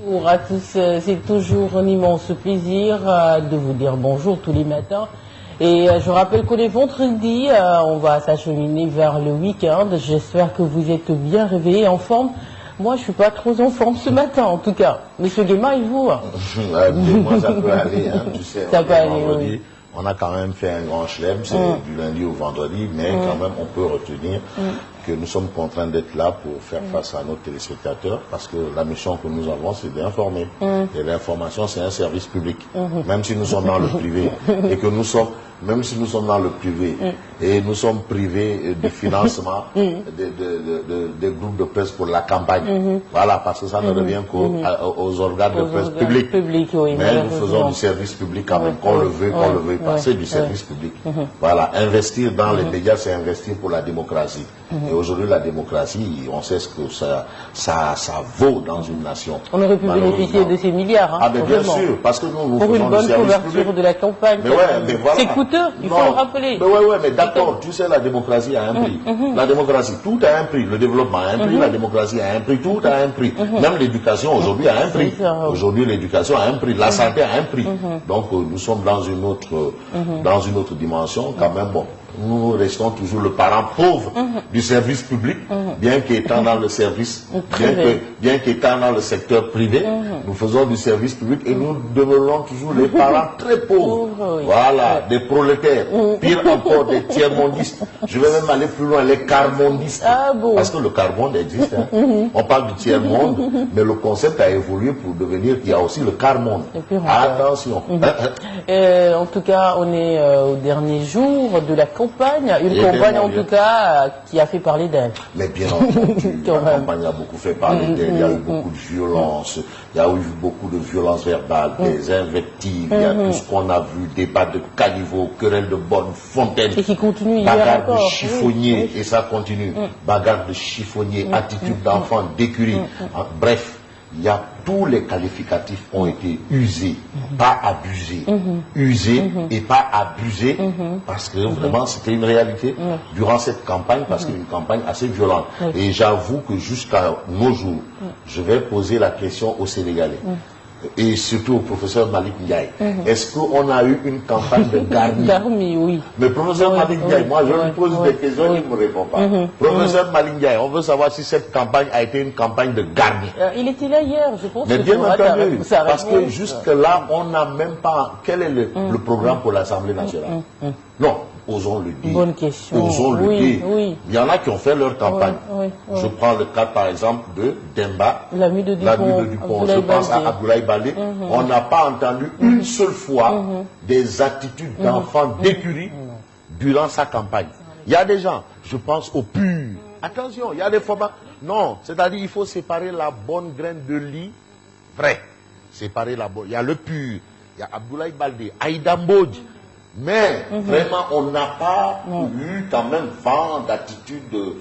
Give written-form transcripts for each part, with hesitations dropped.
Bonjour à tous, c'est toujours un immense plaisir de vous dire bonjour tous les matins. Et je rappelle qu'on est vendredi, on va s'acheminer vers le week-end. J'espère que vous êtes bien réveillés, en forme. Moi, je suis pas trop en forme ce matin, en tout cas. Monsieur Guéma, et vous? Moi, ça peut aller, hein, tu sais. Ça peut aller, vendredi, oui. On a quand même fait un grand chelem, c'est du lundi au vendredi, mais quand même, on peut retenir que nous sommes contraints d'être là pour faire face à nos téléspectateurs, parce que la mission que nous avons, c'est d'informer. Et l'information, c'est un service public. Même si nous sommes dans le privé, et que nous sommes, même si nous sommes dans le privé, et nous sommes privés du financement des groupes de presse pour la campagne. Voilà, parce que ça ne revient qu'aux organes de presse publics. Oui, mais nous faisons du service public quand même, qu'on le veuille, qu'on le veuille pas. C'est du service public. Voilà, investir dans les médias, c'est investir pour la démocratie. Et aujourd'hui, la démocratie, on sait ce que ça vaut dans une nation. On aurait pu bénéficier de ces milliards. Hein, ah, mais bien sûr, parce que nous pour faisons une bonne du service couverture public. de la campagne. Mais ouais, mais voilà. C'est coûteux, il faut le rappeler. Mais mais d'accord, tu sais, la démocratie a un prix. La démocratie, tout a un prix. Le développement a un prix, la démocratie a un prix, tout a un prix. Même l'éducation aujourd'hui a un prix. Aujourd'hui, l'éducation a un prix, la santé a un prix. Donc, nous sommes dans une autre dimension, quand même, bon. Nous restons toujours le parent pauvre du service public, bien qu'étant dans le service, bien qu'étant dans le secteur privé, nous faisons du service public et nous demeurons toujours les parents très pauvres. Voilà, des prolétaires, pire encore des tiers-mondistes. Je vais même aller plus loin, les quart-mondistes. Ah bon? Parce que le quart-monde existe. Hein. On parle du tiers-monde, mais le concept a évolué pour devenir qu'il y a aussi le quart-monde. Attention. En tout cas, on est au dernier jour de la campagne, une campagne en tout cas qui a fait parler d'elle. Mais bien entendu, la campagne a beaucoup fait parler d'elle, il y a eu beaucoup de violence, il y a eu beaucoup de violence verbale, des invectives, il y a tout ce qu'on a vu, débat de caniveau, querelle de bonne fontaine, et qui continue bagarre de chiffonnier, et ça continue, bagarre de chiffonnier, attitude d'enfant, d'écurie, bref. Il y a tous les qualificatifs ont été usés, pas abusés, usés et pas abusés, parce que vraiment c'était une réalité durant cette campagne, parce que c'est une campagne assez violente. Et j'avoue que jusqu'à nos jours, je vais poser la question aux Sénégalais. Et surtout au professeur Malik Ndiaye. Est-ce qu'on a eu une campagne de garni? Garni, oui. Mais professeur Malik Ndiaye, moi je lui pose des questions, il ne me répond pas. Professeur Malik Ndiaye, on veut savoir si cette campagne a été une campagne de garni. Il était là hier, je pense. Mais bien entendu, parce que jusque-là, on n'a même pas... Quel est le programme pour l'Assemblée nationale? Non. Osons le dire. Bonne question. Osons le dire. Oui. Il y en a qui ont fait leur campagne. Je prends le cas par exemple de Demba, l'ami de Dupont. Je pense à Abdoulaye Baldé. On n'a pas entendu une seule fois des attitudes d'enfants d'écurie durant sa campagne. Il y a des gens, je pense au pur. Attention, il y a des formats. Non, c'est-à-dire il faut séparer la bonne graine de lit vrai. Séparer la bonne. Il y a le pur, il y a Abdoulaye Baldé, Aïda Mbodj. Mais vraiment, on n'a pas eu quand même vent d'attitude de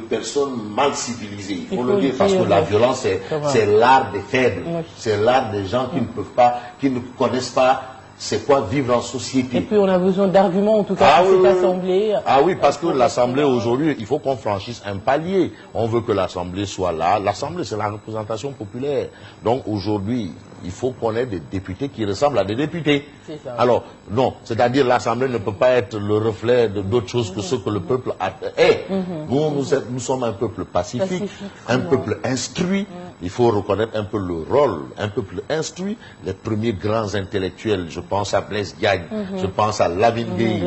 personnes mal civilisées. Il faut le dire, parce que la violence, c'est l'art des faibles. C'est l'art des gens qui ne peuvent pas, qui ne connaissent pas c'est quoi vivre en société. Et puis on a besoin d'arguments en tout cas pour cette assemblée. Ah oui, parce que l'assemblée aujourd'hui, il faut qu'on franchisse un palier. On veut que l'assemblée soit là. L'assemblée, c'est la représentation populaire. Donc aujourd'hui, il faut qu'on ait des députés qui ressemblent à des députés. Ça. Alors, non, c'est-à-dire l'assemblée ne peut pas être le reflet d'autre chose que ce que le peuple est. Nous sommes un peuple pacifique, un peuple instruit. Il faut reconnaître un peu le rôle, un peuple instruit. Les premiers grands intellectuels, je pense à Blaise Diagne, je pense à Lamine Gueye.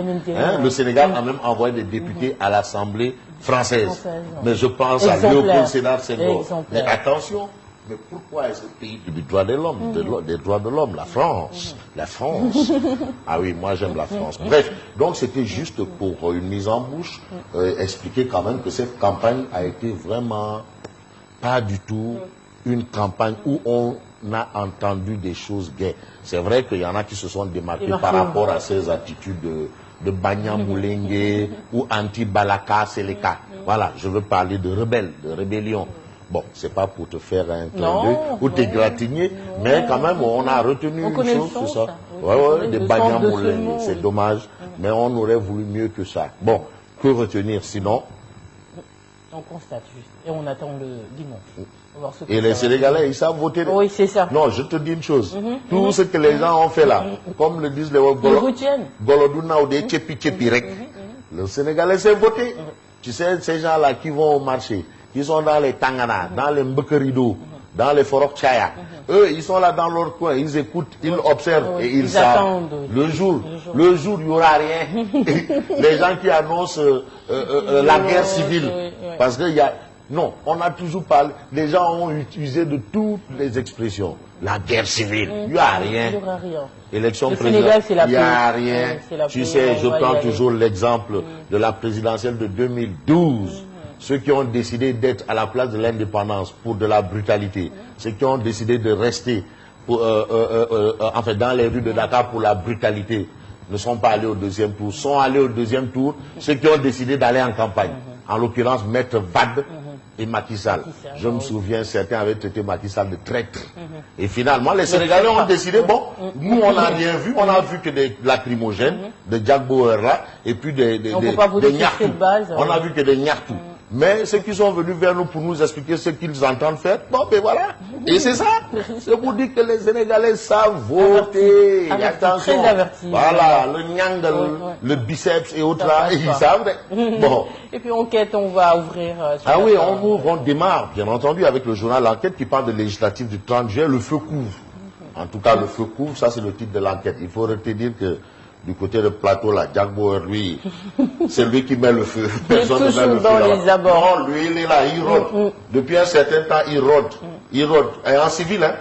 Le Sénégal a même envoyé des députés à l'Assemblée française. Mais je pense à Léopold Sédar Senghor. Mais attention, mais pourquoi est-ce le pays du droit de l'homme, des droits de l'homme, la France, Ah oui, moi j'aime la France. Bref, donc c'était juste pour une mise en bouche, expliquer quand même que cette campagne a été vraiment pas du tout une campagne où on a entendu des choses gaies. C'est vrai qu'il y en a qui se sont démarqués par rapport à ces attitudes de Banya Moulengue ou anti-Balaka Seleka. Voilà, je veux parler de rebelles, de rébellion. Bon, c'est pas pour te faire un clin d'œil ou t'égratigner, mais quand même, on a retenu une chose sur ça. Des Banya Moulengue, c'est dommage, mais on aurait voulu mieux que ça. Bon, que retenir sinon? On constate juste. Et on attend le dimanche. Et les Sénégalais, ils savent voter. Oui, c'est ça. Non, je te dis une chose. Tout ce que les gens ont fait là, comme le disent les Goloduna ou des Tchepi Rek, le Sénégalais sait voter. Tu sais, ces gens-là qui vont au marché, qui sont dans les Tangana, dans les Mbekerido, dans les Forok Chaya, eux, ils sont là dans leur coin, ils écoutent, ils observent et ils savent. Le jour, il n'y aura rien. Les gens qui annoncent la guerre civile, parce qu'il y a... Non, on a toujours parlé, les gens ont utilisé de toutes les expressions. La guerre civile, il n'y a rien. Il n'y aura rien. Élection présidentielle, il n'y a rien. Tu sais, je prends toujours l'exemple de la présidentielle de 2012. Ceux qui ont décidé d'être à la place de l'indépendance pour de la brutalité, ceux qui ont décidé de rester en fait, dans les rues de Dakar pour la brutalité, ne sont pas allés au deuxième tour. Sont allés au deuxième tour ceux qui ont décidé d'aller en campagne. En l'occurrence, Maître Wade et Macky Sall. Je me souviens, certains avaient traité Macky Sall de traître. Et finalement, les Sénégalais ont décidé, bon, nous on n'a rien vu, on a vu que des lacrymogènes, de Jack Bauer là, et puis des Nyartou. On a vu que des Nyartou. Mais ceux qui sont venus vers nous pour nous expliquer ce qu'ils entendent faire, bon, ben voilà. Et c'est ça. C'est pour dire que les Sénégalais savent voter. Attention. Voilà, le Nyangal, le biceps et autres là, ils savent. Bon. Et puis enquête, on va ouvrir. Ah oui, on ouvre, on démarre, bien entendu, avec le journal L'Enquête qui parle de législative du 30 juin. Le feu couvre. En tout cas, le feu couvre, ça c'est le titre de l'enquête. Il faut retenir que du côté de plateau, là, Jack Bauer, lui, c'est lui qui met le feu. Personne ne met le feu là. Non, lui, il est là, il rôde. Depuis un certain temps, il rôde. Il rôde. Et en civil, hein.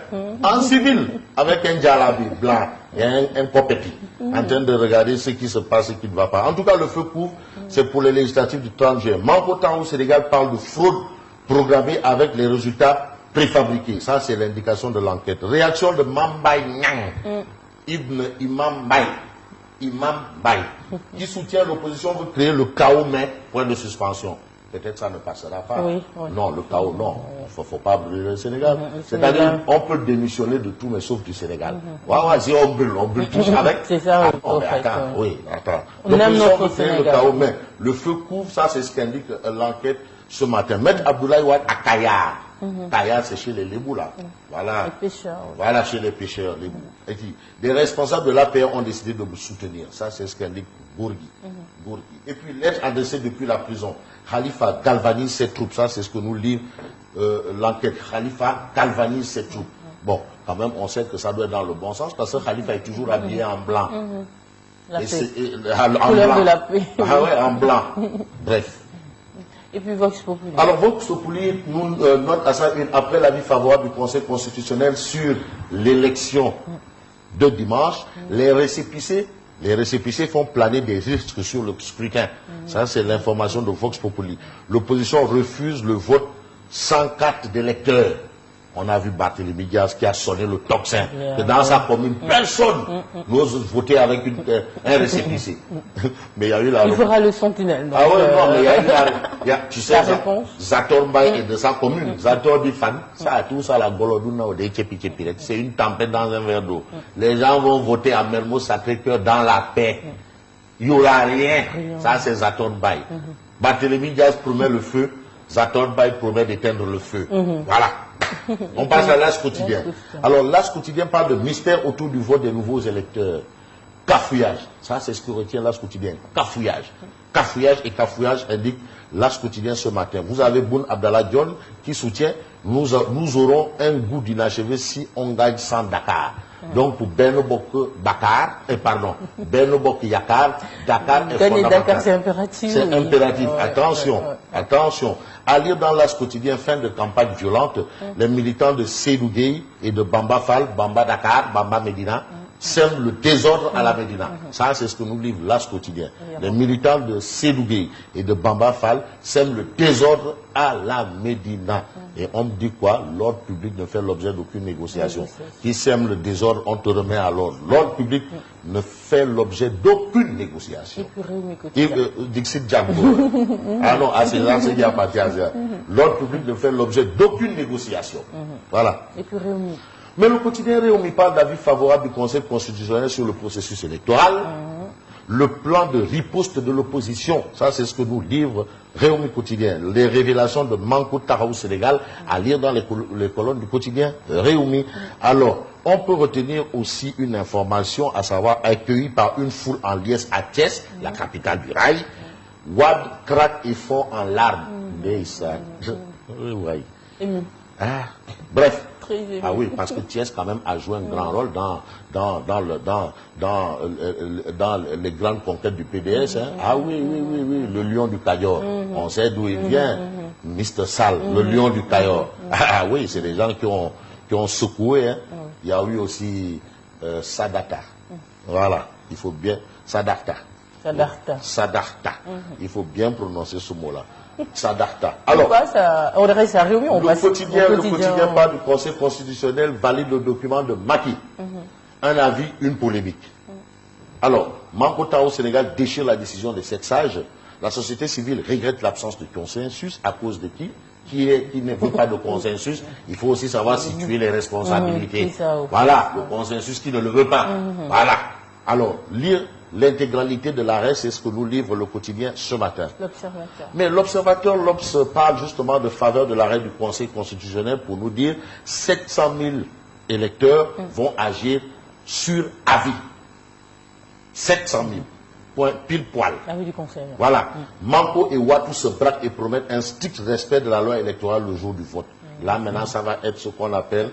En civil, avec un djalabi blanc et un copéti, en train de regarder ce qui se passe et ce qui ne va pas. En tout cas, le feu couvre, c'est pour les législatives du 30 juin. Manque autant au Sénégal parle de fraude programmée avec les résultats préfabriqués. Ça, c'est l'indication de l'enquête. Réaction de Mambay Nyang, Ibn Imam Bay. Imam Bay, qui soutient l'opposition, veut créer le chaos, mais point de suspension. Peut-être ça ne passera pas. Oui. Non, le chaos, non. Il ne faut pas brûler le Sénégal. C'est-à-dire, on peut démissionner de tout, mais sauf du Sénégal. Si on brûle tous avec. C'est ça, oui. Attends. On aime notre veut créer le chaos, mais le feu couvre, ça c'est ce qu'indique l'enquête ce matin. Maître Abdoulaye Wade à Kayar. Kayar, c'est chez les Lébou, là. Voilà. Les pêcheurs. Voilà, chez les pêcheurs, Lébou. Et puis, les responsables de l'APR ont décidé de vous soutenir. Ça, c'est ce qu'indique Bourgui. Et puis, lettre adressée depuis la prison. Khalifa galvanise ses troupes. Ça, c'est ce que nous livre l'enquête. Khalifa galvanise ses troupes. Bon, quand même, on sait que ça doit être dans le bon sens parce que Khalifa est toujours habillé en blanc. La paix. En Couleur blanc. de la paix. Ah ouais, en blanc. Bref. Et puis Vox Populi. Alors Vox Populi nous note à ça après l'avis favorable du Conseil constitutionnel sur l'élection de dimanche, les récépissés font planer des risques sur le scrutin. Ça, c'est l'information de Vox Populi. L'opposition refuse le vote sans carte d'électeur. On a vu Barthélémy Diaz qui a sonné le tocsin, que dans sa commune, personne n'ose voter avec un récépissé. Mais il y a eu la... Il fera le sentinelle. Ah oui, non, mais il y a eu la... Tu sais, réponse. Zator Mbaye est de sa commune. Zator dit fan. Ça, tout ça, la Goloduna ou des Tchepi. C'est une tempête dans un verre d'eau. Les gens vont voter à Mermoz Sacré-Cœur dans la paix. Il n'y aura rien. Ça, c'est Zator Mbaye. Barthélémy Diaz promet le feu. Zator Mbaye promet d'éteindre le feu. Voilà. On passe à l'As quotidien. Alors, l'As quotidien parle de mystère autour du vote des nouveaux électeurs. Cafouillage. Ça, c'est ce que retient l'As quotidien. Cafouillage. Cafouillage et cafouillage indique l'As quotidien ce matin. Vous avez Boun Abdallah Dionne qui soutient nous aurons un goût d'inachevé si on gagne sans Dakar. Donc pour Benobok Yakar, Dakar est fondamental. Dakar, c'est impératif. C'est impératif. Attention. À lire dans l'As quotidien, fin de campagne violente, les militants de Seydou Gueye et de Bamba Fall, Bamba Dakar, Bamba Medina, sèment le désordre à la Médina. Ça, c'est ce que nous livre l'As quotidien. Les militants de Seydou Gueye et de Bamba Fall sèment le désordre à la Médina. Et on me dit quoi? L'ordre public ne fait l'objet d'aucune négociation. Qui sème le désordre, on te remet à l'ordre. L'ordre public ne fait l'objet d'aucune négociation. Dixit Django. Ah non, c'est là qu'il y a parti à ça. L'ordre public ne fait l'objet d'aucune négociation. Voilà. Et puis Réumi. Mais le quotidien Réumi parle d'avis favorable du Conseil constitutionnel sur le processus électoral. le plan de riposte de l'opposition. Ça, c'est ce que nous livre Réumi Quotidien. Les révélations de Manko Tahaou Sénégal à lire dans les colonnes du quotidien Réumi. Alors, on peut retenir aussi une information, à savoir accueillie par une foule en liesse à Thiès, la capitale du rail. Wad craque et fond en larmes. Bref. Ah oui, parce que Thiès quand même a joué un grand rôle dans les grandes conquêtes du PDS. Hein. Ah oui, le lion du Cayor. On sait d'où il vient. Mr. Sall, le lion du Cayor. Ah oui, c'est des gens qui ont secoué. Hein. Il y a eu aussi Sadaka. Voilà, il faut bien. Sadarta. Il faut bien prononcer ce mot-là. Sadarta. Alors, le quotidien parle du Conseil constitutionnel valide le document de Macky. Un avis, une polémique. Alors, Manko Tahaou Sénégal déchire la décision des 7 sages. La société civile regrette l'absence de consensus à cause de qui ne veut pas de consensus. Il faut aussi savoir situer les responsabilités. Voilà, le consensus qui ne le veut pas. Voilà. Alors, lire l'intégralité de l'arrêt, c'est ce que nous livre le quotidien ce matin. Mais l'observateur, l'Obs parle justement de faveur de l'arrêt du Conseil constitutionnel pour nous dire 700 000 électeurs vont agir sur avis. 700 000. Point, pile poil. Avis du Conseil. Voilà. Manko et Ouattou se braquent et promettent un strict respect de la loi électorale le jour du vote. Là, maintenant, ça va être ce qu'on appelle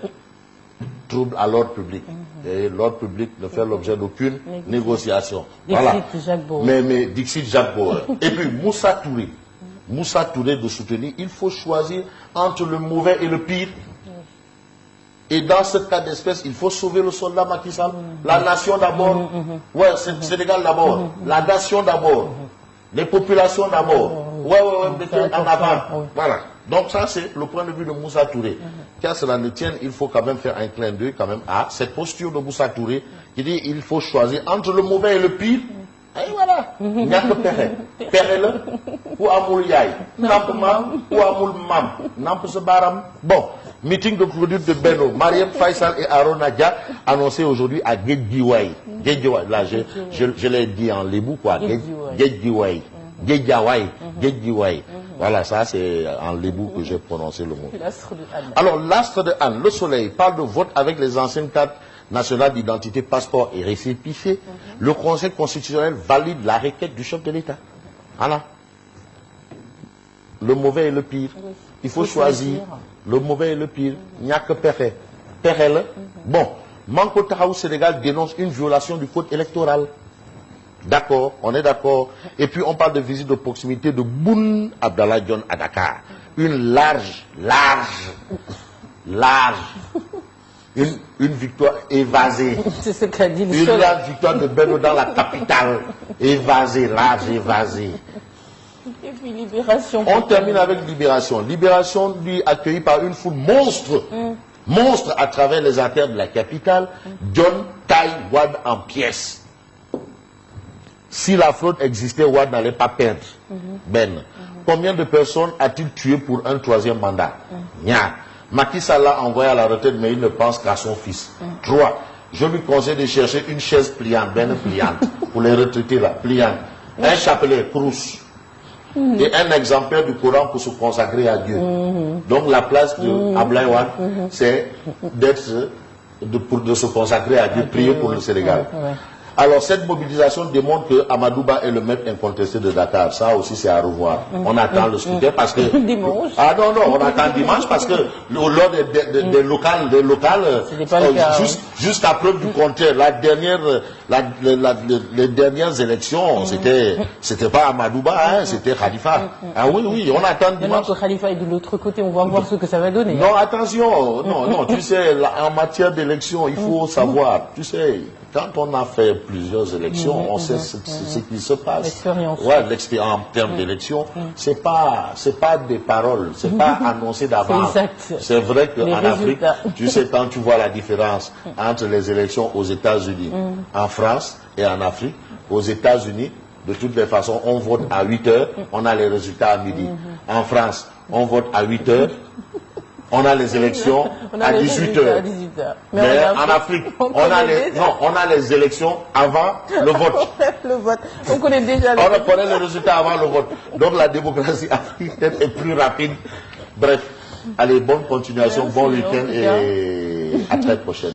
trouble à l'ordre public. Et l'ordre public ne fait l'objet d'aucune négociation. Voilà. Mais Dixit Jacques Bauer. Et puis Moussa Touré de soutenir, il faut choisir entre le mauvais et le pire. Et dans ce cas d'espèce, il faut sauver le soldat Macky Sall. La nation d'abord. Ouais, c'est Sénégal d'abord. La nation d'abord. Les populations d'abord. Ouais, en avant. Voilà. Donc ça, c'est le point de vue de Moussa Touré. Qu'à cela ne tienne, il faut quand même faire un clin d'œil quand même à cette posture de Moussa Touré qui dit il faut choisir entre le mauvais et le pire. Et voilà. Il n'y a que Péré. Péré-le ou Amoul Yaï. Namp Mam ou Amoul Mam. Namp Sebaram. Bon, meeting de produits de Beno. Mariam Faisal et Aaron Nadia annoncés aujourd'hui à Guédiouaï. Là, je l'ai dit en lébou quoi. Guédiouaï. Guédiouaï. Voilà, ça c'est en lébou que j'ai prononcé le mot. Alors, l'astre de Anne, le soleil, parle de vote avec les anciennes cartes nationales d'identité, passeport et récépissé. Le Conseil constitutionnel valide la requête du chef de l'État. Voilà. Le mauvais et le pire. Il faut choisir le mauvais et le pire. Il n'y a que Péré. Péré-le. Bon, Manko Tahaou Sénégal dénonce une violation du code électoral. D'accord, on est d'accord. Et puis on parle de visite de proximité de Boun Abdallah Dionne à Dakar. Une large, une victoire évasée. C'est ce qu'a dit le Une large victoire de Beno dans la capitale. Évasée, large, évasée. Et puis Libération. On termine avec Libération. Libération, lui, accueillie par une foule monstre. Monstre à travers les artères de la capitale. John taille Wad en pièces. Si la fraude existait, Wad n'allait pas perdre. Ben, combien de personnes a-t-il tué pour un 3e mandat? Macky Sall l'a envoyé à la retraite, mais il ne pense qu'à son fils. 3. Je lui conseille de chercher une chaise pliante, pliante, pour les retraités là, pliante. Un chapelet, crous. Et un exemplaire du Coran pour se consacrer à Dieu. Donc la place de Ablaye Wade, c'est de se consacrer à Dieu, prier pour le Sénégal. Alors cette mobilisation démontre que Amadouba est le maître incontesté de Dakar. Ça aussi c'est à revoir. On attend le scrutin parce que... Dimanche. Ah non, on attend dimanche parce que lors des locales, jusqu'à preuve du contraire, les dernières élections, c'était pas Amadouba, c'était Khalifa. Ah oui, on attend dimanche. Maintenant que Khalifa est de l'autre côté, on va voir ce que ça va donner. Non, attention, non, tu sais, en matière d'élection, il faut savoir, tu sais... Quand on a fait plusieurs élections, on sait ce qui se passe. L'expérience. Ouais, l'expérience en termes d'élection, c'est pas des paroles, c'est pas annoncé d'avance. C'est vrai qu'en Afrique, tu sais, quand tu vois la différence entre les élections aux États-Unis, en France et en Afrique, aux États-Unis, de toutes les façons, on vote à 8 heures, on a les résultats à midi. En France, on vote à 8 heures, on a les élections à 18h. Mais en Afrique, on a les élections avant le vote. Le vote. On connaît déjà on connaît les résultats avant le vote. Donc la démocratie africaine est plus rapide. Bref, allez, bonne continuation, bon week-end et à très prochaine.